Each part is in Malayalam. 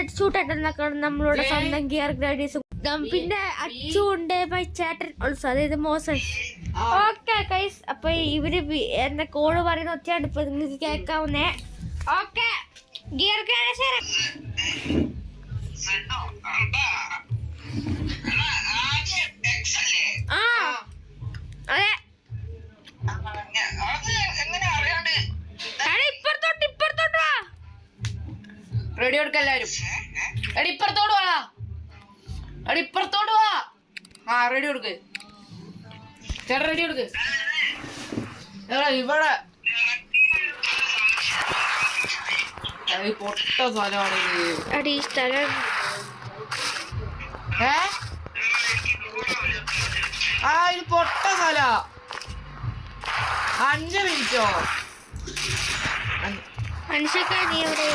റെഡ് സൂട്ട് ഇട്ടെന്നൊക്കെ നമ്മളുടെ സ്വന്തം ഗിയർ ഗ്രൈഡേഴ്സും പിന്നെ അച്ചുണ്ട് ചേട്ടൻ ഓൾസോ, അതായത് മോസസ്. ഓക്കെ ഗൈസ്, അപ്പൊ ഇവര് എന്നെ കോള് പറയുന്ന ഒറ്റയാണ് ഇപ്പൊ നിങ്ങൾക്ക് കേൾക്കാവുന്നേ. ഓക്കെ ഗിയർ ഗ്രൈഡേഴ്സ് ആ അതെ ഇപ്പുറത്തോട്ട് വാ. റെഡി കൊടുക്ക എല്ലാരും. എടി ഇപ്പുറത്തോട് വാ, എടി ഇപ്പുറത്തോട് വാ. ആ റെഡി കൊടുക്ക് ചേട്ടാ, റെഡി കൊടുക്ക്. ഇവിടെ പൊട്ട സ്ഥലമാണ് അടി സ്ഥലം. ഇത് പൊട്ട സ്ഥല. 5 മിനിറ്റോ മനുഷ്യക്കാ നീ എവിടെ?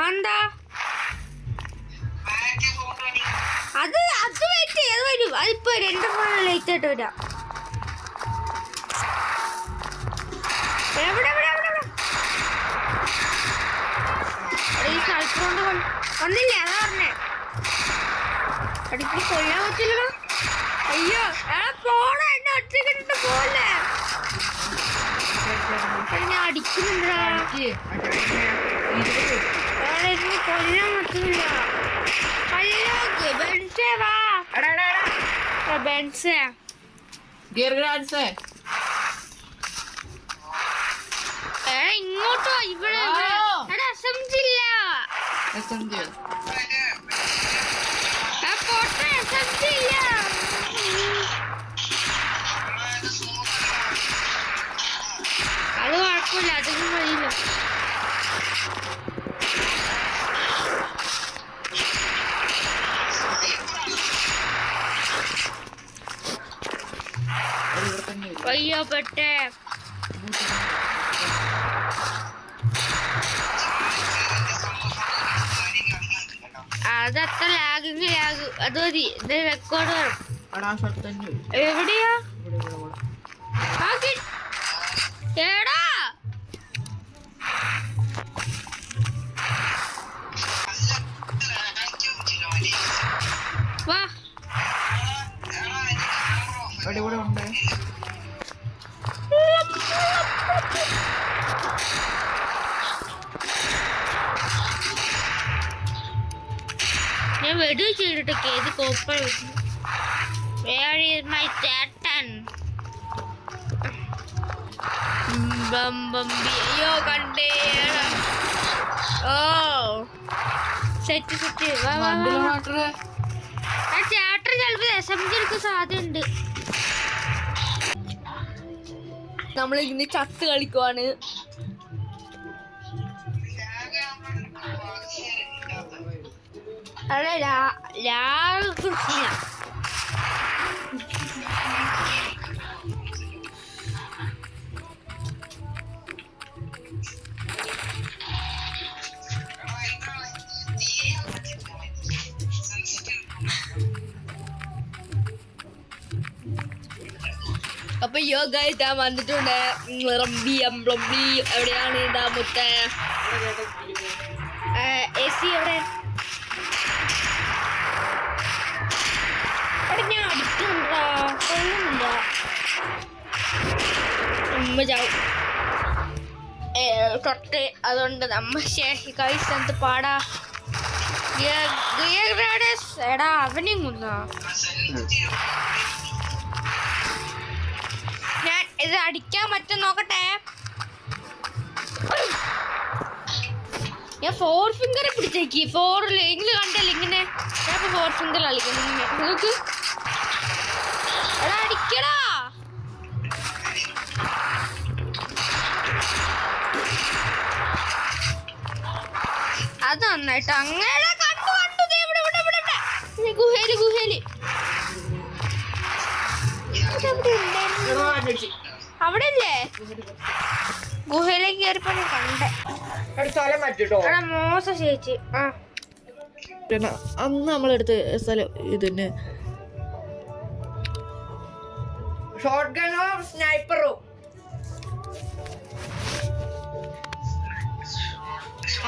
എന്താ അത് വെയിറ്റ് ചെയ്ത് വരും. അതിപ്പോ 2 ഫോൺ ലേറ്റ് ആയിട്ട് വരാം. ഈ സ്ഥലത്തുകൊണ്ട് വന്നില്ലേ? അതാ പറഞ്ഞേ. അടിക്ക് കൊല്ലാൻ പറ്റില്ലല്ലോ. അയ്യോ പോണ എന്നെ ഒറ്റക്കിട്ട് പോലെ ഞാൻ അടിക്കുന്നുണ്ടാ. കൊല്ലാൻ പറ്റുന്നില്ല. ബെൻസേ വാ. ബെൻസേ ഇങ്ങോട്ടോ. ഇവിടെ അസംസില്ല. അത് കുഴപ്പമില്ല, അതൊന്നും മതിയില്ല. അയ്യോ പെട്ടേ. അതത്ര ലാഗ് അത് മതി. ഇത് റെക്കോർഡ് വേണം. എവിടെയാ എടാ? വാ ഞാൻ വെടി ചെയ്തിട്ടൊക്കെ ഏത് കോപ്പ. Where is my ചേട്ടൻ? അയ്യോ കണ്ടേ. ഓ സെറ്റ് ആ ചേട്ടൻ ചിലപ്പോ SMG എടുക്കാൻ സാധ്യതയുണ്ട്. നമ്മളിങ്ങനെ ചത്ത് കളിക്കുവാണ്. അതെ കൃഷിയ. അപ്പൊ യോഗ ഇതാ വന്നിട്ടുണ്ട്. എവിടെയാണ് ഇതാ മുത്ത AC എവിടെ? ഞാൻ അടിക്കുന്നുണ്ടാ കൊള്ളുന്നില്ല. നമ്മ ചാവും തൊട്ട്. അതുകൊണ്ട് നമ്മ കഴിച്ചത് പാടാ. എടാ അവനെയും കൊന്നാ. ഞാൻ ഇത് അടിക്കാൻ പറ്റും നോക്കട്ടെ. ഞാൻ 4 ഫിംഗറെ പിടിച്ചേക്ക്. 4 എങ്കിലും കണ്ടല്ലേ ഇങ്ങനെ. ഞാൻ 4 ഫിംഗർ കളിക്കുന്നു ഇങ്ങനെ. നോക്ക് എടാ അടിക്കടാ. അത് നന്നായിട്ട് അങ്ങനെ കണ്ടു. ഗുഹേല് അവിടെ അല്ലേ ഗുഹയിലേക്ക് കയറിപ്പോ കണ്ടേ. മോശ ചേച്ചി അന്ന് നമ്മളെടുത്ത സ്ഥലം ഇതന്നെ. ഷോട്ട് ഗണ്ണോ സ്നൈപ്പറോ?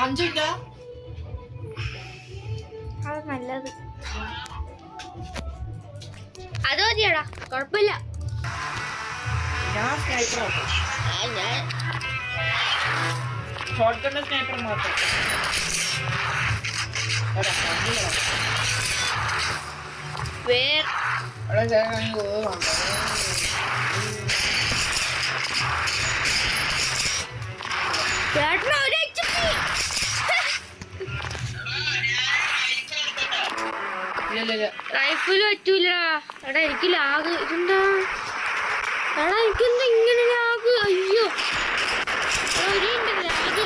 5 മിനിറ്റാ അത് നല്ലത്. അത് മതിയടാ, കുഴപ്പമില്ല. ഞാൻ സ്നൈപ്പർ ഞാൻ ഷോർട്ട് ഗണ്ണ് സ്നൈപ്പർ മാത്രം. വേറെ ചേട്ടന് ഒരു HP. റൈഫില് പറ്റൂലടാ. എടാ എനിക്ക് ലാഗ്. ഇതെന്താ എടാ, എനിക്കെന്താ ഇങ്ങനെ ലാഗ്? അയ്യോ ലാഗ്.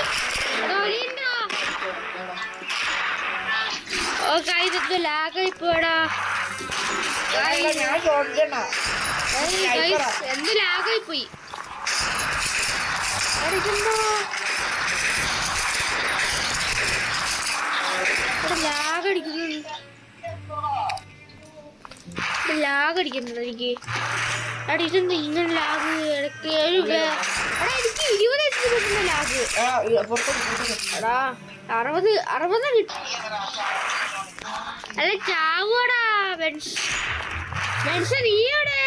ഓ കൈ ലാഗായി പോടാ. എന്ത് ലാഗായി പോയി. ലാഗടിക്കുന്നുണ്ട് എനിക്ക്. എടാ ഇതെന്താ ഇങ്ങനെ ലാഗ്? ഇടയ്ക്ക് എനിക്ക് 20 HP കിട്ടുന്ന ലാഗ്. എടാ 60 കിട്ടും. അല്ല ചാവോടാ മെൻഷൻ. നീയോടെ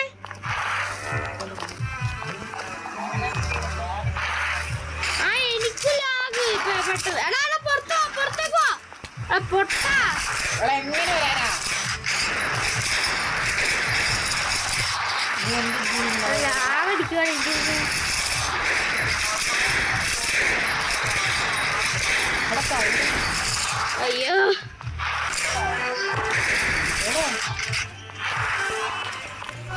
ആ എനിക്ക് ലാഗ് പെട്ടെന്ന്. എടാ പുറത്തേക്ക് പോ പൊട്ടാ. എങ്ങനെ വരാനാ? ലാഗടിക്കുവാണ് എനിക്ക്. അയ്യോ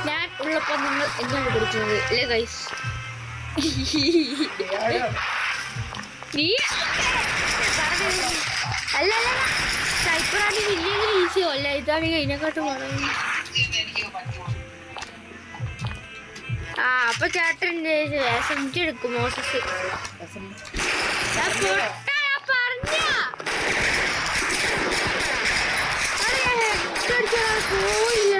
ഞാൻ ഉള്ളപ്പോ നിങ്ങൾ എന്താണ് കൊടുക്കുന്നത് അല്ലേ ഗൈസ്? നീ അല്ല സൈപ്പറാണെങ്കിൽ ഇല്ലെങ്കിൽ ഈസിയോ അല്ല, ഇതാണെങ്കിൽ അതിനെക്കാട്ടും പറയുന്നു. ആ അപ്പൊ ചേട്ടൻ SMG എടുക്കും. മോസസ് പോയില്ല.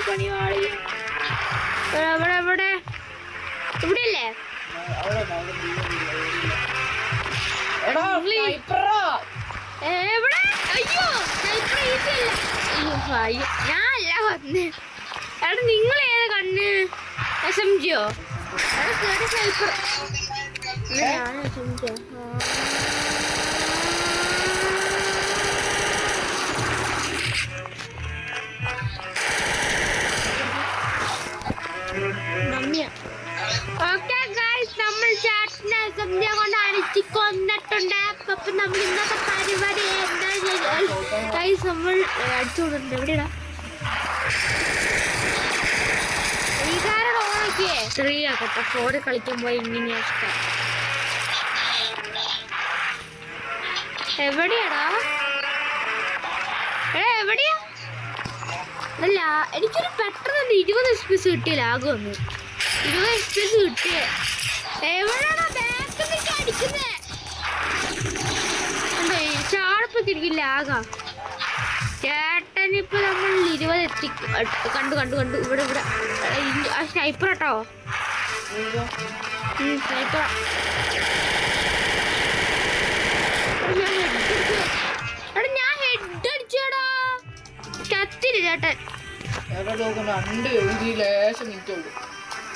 പണിവാളി എവിടെ ഇവിടെയല്ലേ? എവിടെ? അയ്യോ അയ്യോ ഞാനല്ല വന്ന്. എടാ നിങ്ങൾ ഏതാ കണ്ണ്? SMGയോ? സൈപ്പർ. ഞാൻ SMGയോ? ഓക്കെ ഗൈസ്, നമ്മൾ ചാറ്റിനെ SMG കൊണ്ട് അടിച്ച് കൊന്നിട്ടുണ്ട്. അപ്പൊ നമ്മൾ ഇന്നത്തെ പരിപാടി എന്താ ഗൈസ്? നമ്മൾ അടിച്ചുകൊണ്ടിട്ടുണ്ട്. എവിടെയാ ഫ്രീ ആക്കട്ടെ. 4 കളിക്കുമ്പോ ഇങ്ങനെയാ ഇഷ്ടം. എവിടെയാടാ? എവിടെയാ? അല്ല എനിക്കൊരു പെട്ടെന്ന് 20 FPS കിട്ടിയ ലാഗ് വന്നു. 20 FPS കിട്ടിയ എവിടെയാണോ ബാക്ക് അടിക്കുന്നേ? ചാടപ്പൊക്കെ എനിക്ക് ലാഗാ. ചേട്ടനിപ്പോ നമ്മൾ 20 എത്തി. കണ്ടു ഇവിടെ ആ സ്നൈപ്പർ കേട്ടോ. സ്നൈപ്പർ ഞാൻ ഹെഡ് അടിച്ചോടാ. ചത്തില്ല ചേട്ടൻ.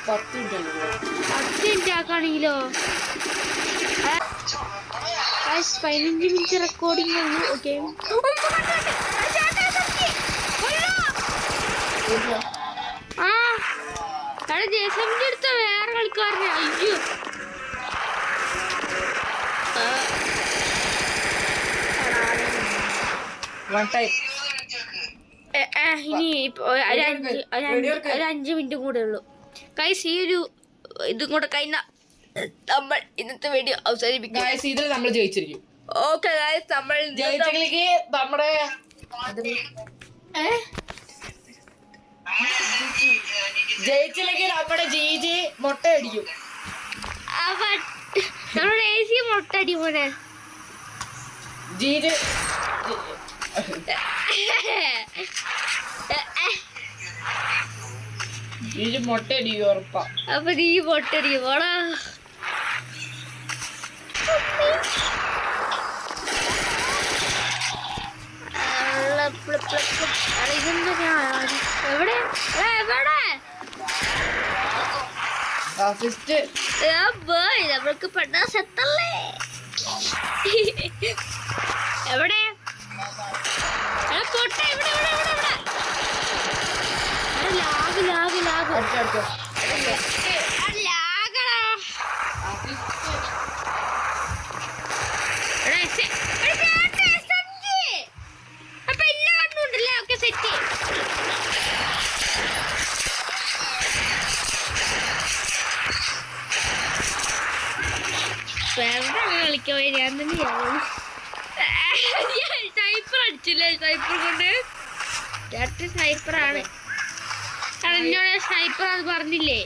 10 മിനിറ്റ് ആക്കാണെങ്കിലോ? 15 മിനിറ്റ് റെക്കോർഡിംഗ് ആണ്. ഓക്കെ ആ എടാ ജേസമിന്റെ അടുത്ത വേറെ കളിക്കാരനെ. അയ്യോ ഇനി ഒരു 5 മിനിറ്റ് കൂടെ ഉള്ളു കൈസ്. ഈ ഒരു ഇതും കൂടെ കഴിഞ്ഞ നമ്മൾ ഇന്നത്തെ വീഡിയോ അവസാനിപ്പിക്കും. നമ്മൾ ജയിച്ചിരിക്കും. ഓക്കെ ഗൈസ്, നമ്മൾ ജയിച്ചിലേക്ക് നമ്മുടെ ജയിച്ചില്ലെങ്കിൽ നമ്മുടെ GG മുട്ട അടിക്കും. നമ്മുടെ AC മുട്ട അടി പോലെ GG ഇത് മുട്ടയടിക്കും ഉറപ്പാ. അപ്പൊ നീ പൊട്ടടിക്കും പോടാ. എവിടെ അസിസ്റ്റ് നമ്മൾക്ക് പെണ്ണാ സെത്തല്ലേ? എവിടെ പൊട്ട? ഇവിടെ ഇവിടെ ഇവിടെ ഇവിടെ ലാഗ് ലാഗ് ലാഗ് അടിച്ചോ. ലാഗടാ. അപ്പൊ എല്ലാ കണ്ണുണ്ടല്ലേ? Okay set. വെറുതെ കളിക്കാൻ പോയി ഞാൻ തന്നെ സൈപ്പർ അടിച്ചില്ലേ? സൈപ്പർ കൊണ്ട് ചേട്ടൻ സ്നൈപ്പറാണ്. എന്നോട് സ്നൈപ്പർ അത് പറഞ്ഞില്ലേ?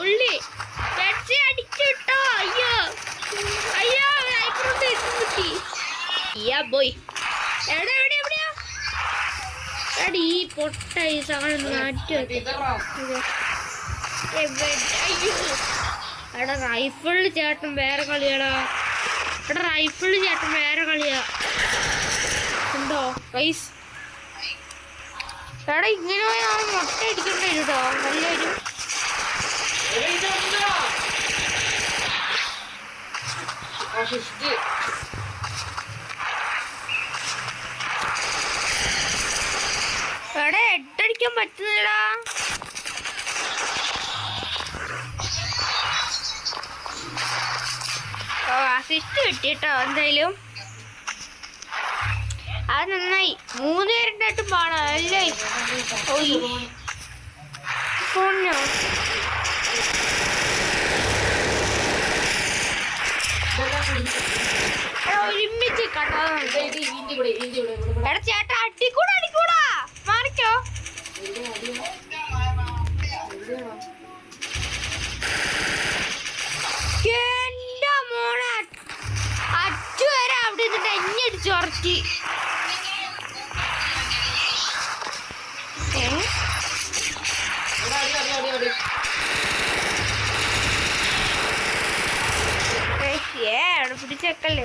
ഉള്ളി അടിച്ചിട്ടോ. അയ്യോ അയ്യോ പോയി. എവിടെ എവിടെ എവിടെയാ എടി ഈ പൊട്ട ഈ സാധനം നാട്ടി എടാ റൈഫിളിൽ ചേട്ടൻ വേറെ കളിയാടാ. എടാ റൈഫിളിൽ ചേട്ടൻ വേറെ കളിയാ ഉണ്ടോ പൈസ? എടാ ഇങ്ങനെ പോയി ആ മുട്ട അടിക്കേണ്ടി വരും കേട്ടോ. നല്ലൊരു എടാ എട്ടടിക്കാൻ പറ്റുന്നില്ലടാ. അസിസ്റ്റ് കിട്ടിട്ടോ എന്തായാലും. അത് നന്നായി. 3 പേരുണ്ടായിട്ടും പാടാ അല്ലേ? ഫോണിനോ ഒരുമിച്ച് കണ്ടാ എടാ ചേട്ടാ അടിക്കൂടാ അടിക്കൂടാ മാറിക്കോ. എന്റെ മോനെ അച്ചു വരെ അവിടെ നിന്നിട്ട് എന്നെ അടിച്ചു ഉറക്കി. പിടിച്ചേക്കല്ലേ?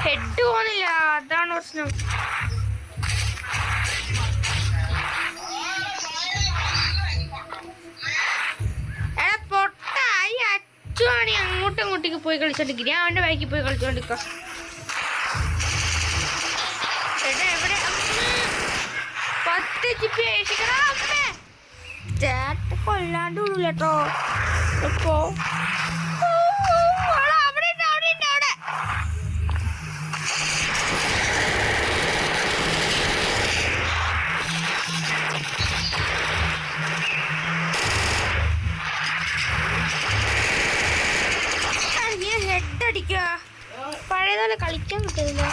ഹെഡ് പോന്നില്ല, അതാണ് പ്രശ്നം. എടാ പൊട്ട ഈ അച്ചുവാണി അങ്ങോട്ടും ഇങ്ങോട്ടേക്ക് പോയി കളിച്ചോണ്ടിരിക്കും. ഞാൻ അവന്റെ ബാക്കിൽ പോയി കളിച്ചോണ്ടിരിക്ക. എവിടെ 10 GB അയച്ചിക്കടാ അമ്മേ. ചേട്ട കൊല്ലാണ്ട് വിടൂലട്ടോ ഇപ്പോ. പഴയതുപോലെ കളിക്കാൻ പറ്റുന്നില്ല.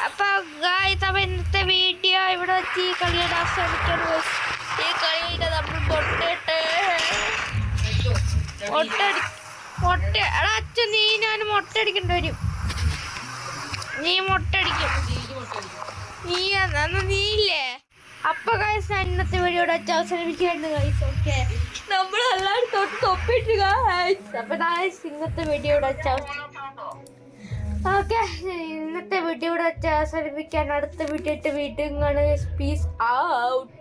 അപ്പൊ ഇന്നത്തെ വീഡിയോ ഇവിടെ വെച്ച് ഈ കളിയുടെ അവസാനിക്കാൻ. ഈ കളി നമ്മൾ എടാ അച്ഛൻ നീ ഞാൻ മുട്ട അടിക്കേണ്ടി വരും. നീ മുട്ട അടിക്കും നീയില്ലേ? അപ്പൊ ഗൈസ് ഇന്നത്തെ വീഡിയോയുടെ വെച്ച് അവസാനിപ്പിക്കുകയായിരുന്നു ഗൈസ്. ഓക്കെ നമ്മളെല്ലാവരും തൊപ്പിട്ട് ഗൈസ്. അപ്പൊ ഇന്നത്തെ വീഡിയോയുടെ വെച്ച് ഓക്കെ ഇന്നത്തെ വീഡിയോയുടെ വെച്ച് അവസാനിപ്പിക്കാൻ. അടുത്ത വീഡിയോ വീണ്ടും കാണുക. Peace out.